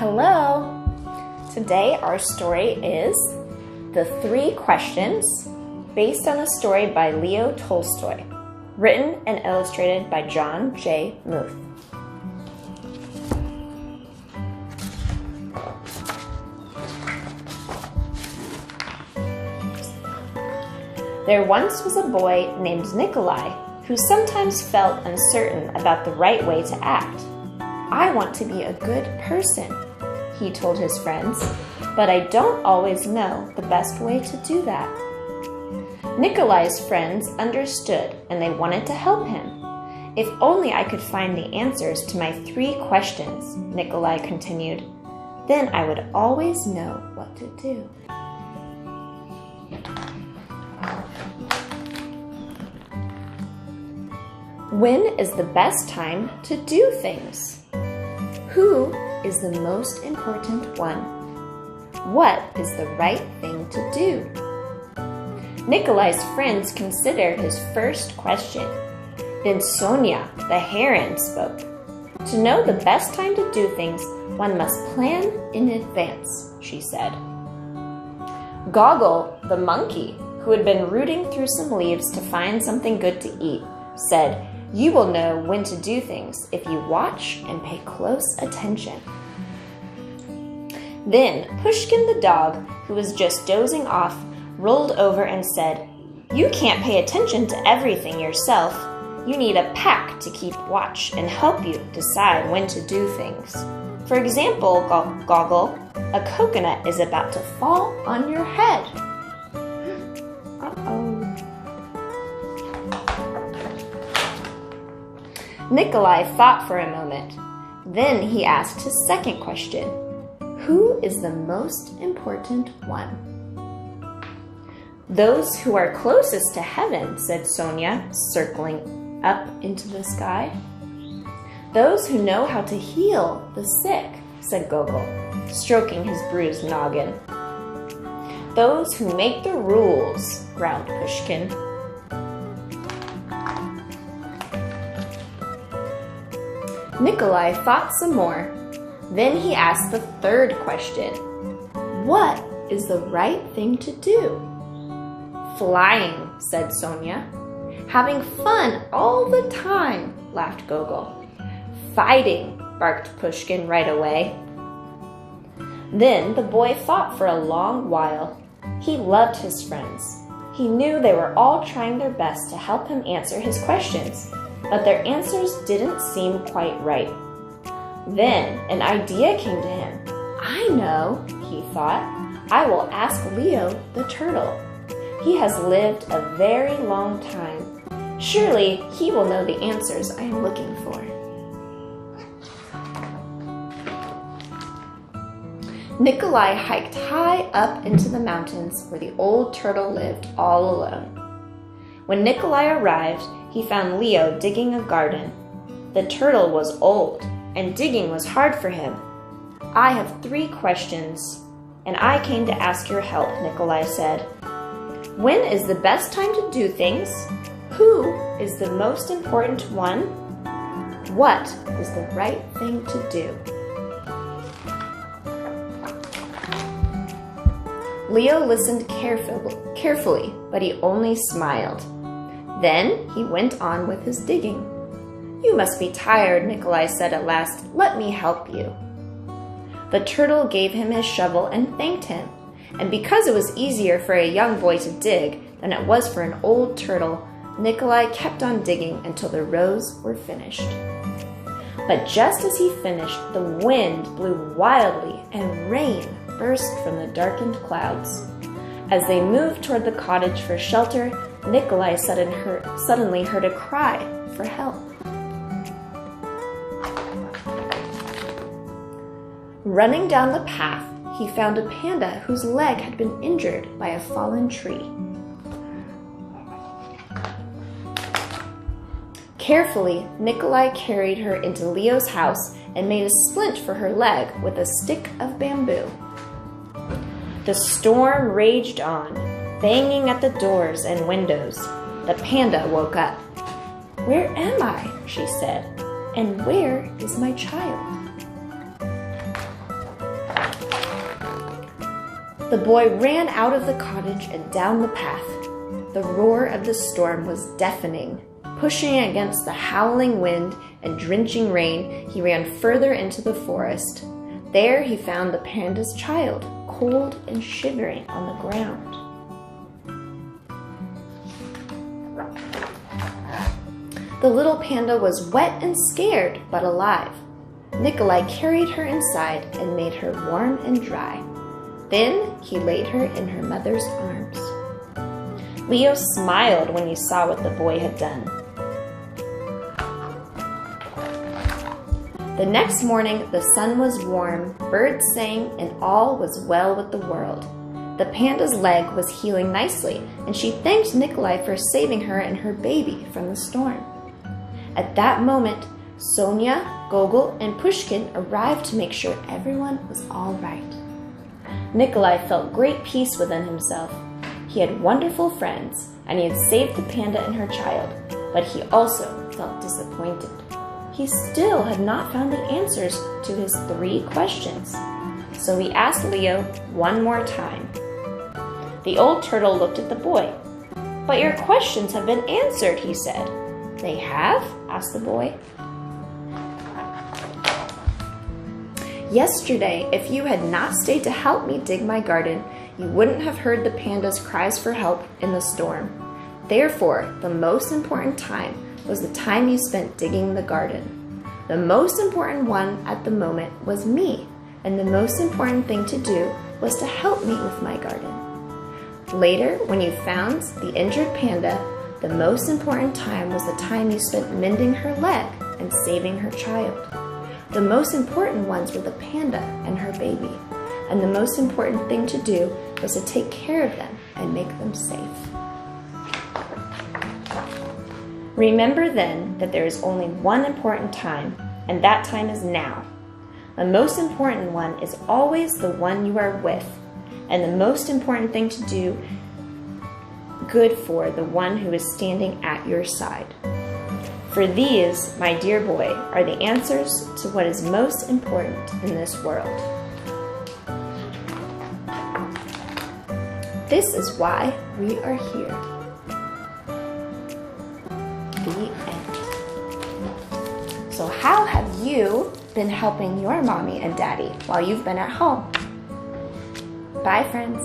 Hello! Today our story is The Three Questions, based on a story by Leo Tolstoy, written and illustrated by John J. Muth. There once was a boy named Nikolai who sometimes felt uncertain about the right way to act. I want to be a good person, he told his friends, but I don't always know the best way to do that. Nikolai's friends understood and they wanted to help him. If only I could find the answers to my 3 questions, Nikolai continued, then I would always know what to do. When is the best time to do things? Who is the most important one? What is the right thing to do? Nikolai's friends considered his first question. Then Sonia, the heron, spoke. To know the best time to do things, one must plan in advance, she said. Goggle, the monkey, who had been rooting through some leaves to find something good to eat, said, you will know when to do things if you watch and pay close attention. Then Pushkin the dog, who was just dozing off, rolled over and said, you can't pay attention to everything yourself. You need a pack to keep watch and help you decide when to do things. For example, Goggle, a coconut is about to fall on your head. Uh-oh. Nikolai thought for a moment. Then he asked his second question. Who is the most important one? Those who are closest to heaven, said Sonia, circling up into the sky. Those who know how to heal the sick, said Gogol, stroking his bruised noggin. Those who make the rules, growled Pushkin. Nikolai thought some more. Then he asked the third question. What is the right thing to do? Flying, said Sonia. Having fun all the time, laughed Gogol. Fighting, barked Pushkin right away. Then the boy thought for a long while. He loved his friends. He knew they were all trying their best to help him answer his questions, but their answers didn't seem quite right. Then an idea came to him. I know, he thought. I will ask Leo the turtle. He has lived a very long time. Surely he will know the answers I am looking for. Nikolai hiked high up into the mountains where the old turtle lived all alone. When Nikolai arrived, he found Leo digging a garden. The turtle was old, and digging was hard for him. I have 3 questions, and I came to ask your help, Nikolai said. When is the best time to do things? Who is the most important one? What is the right thing to do? Leo listened carefully, but he only smiled. Then he went on with his digging. You must be tired, Nikolai said at last. Let me help you. The turtle gave him his shovel and thanked him. And because it was easier for a young boy to dig than it was for an old turtle, Nikolai kept on digging until the rows were finished. But just as he finished, the wind blew wildly and rain burst from the darkened clouds. As they moved toward the cottage for shelter, Nikolai suddenly heard a cry for help. Running down the path, he found a panda whose leg had been injured by a fallen tree. Carefully, Nikolai carried her into Leo's house and made a splint for her leg with a stick of bamboo. The storm raged on, banging at the doors and windows. The panda woke up. Where am I? She said. And where is my child? The boy ran out of the cottage and down the path. The roar of the storm was deafening. Pushing against the howling wind and drenching rain, he ran further into the forest. There he found the panda's child, cold and shivering on the ground. The little panda was wet and scared, but alive. Nikolai carried her inside and made her warm and dry. Then he laid her in her mother's arms. Leo smiled when he saw what the boy had done. The next morning, the sun was warm, birds sang, and all was well with the world. The panda's leg was healing nicely, and she thanked Nikolai for saving her and her baby from the storm. At that moment, Sonia, Gogol, and Pushkin arrived to make sure everyone was all right. Nikolai felt great peace within himself. He had wonderful friends, and he had saved the panda and her child, but he also felt disappointed. He still had not found the answers to his 3 questions. So he asked Leo one more time. The old turtle looked at the boy. "But your questions have been answered," he said. "They have?" asked the boy. "Yesterday, if you had not stayed to help me dig my garden, you wouldn't have heard the panda's cries for help in the storm. Therefore, the most important time was the time you spent digging the garden. The most important one at the moment was me, and the most important thing to do was to help me with my garden. Later, when you found the injured panda, the most important time was the time you spent mending her leg and saving her child. The most important ones were the panda and her baby, and the most important thing to do was to take care of them and make them safe. Remember then that there is only one important time, and that time is now. The most important one is always the one you are with, and the most important thing to do good for the one who is standing at your side. For these, my dear boy, are the answers to what is most important in this world. This is why we are here." The end. So how have you been helping your mommy and daddy while you've been at home? Bye, friends.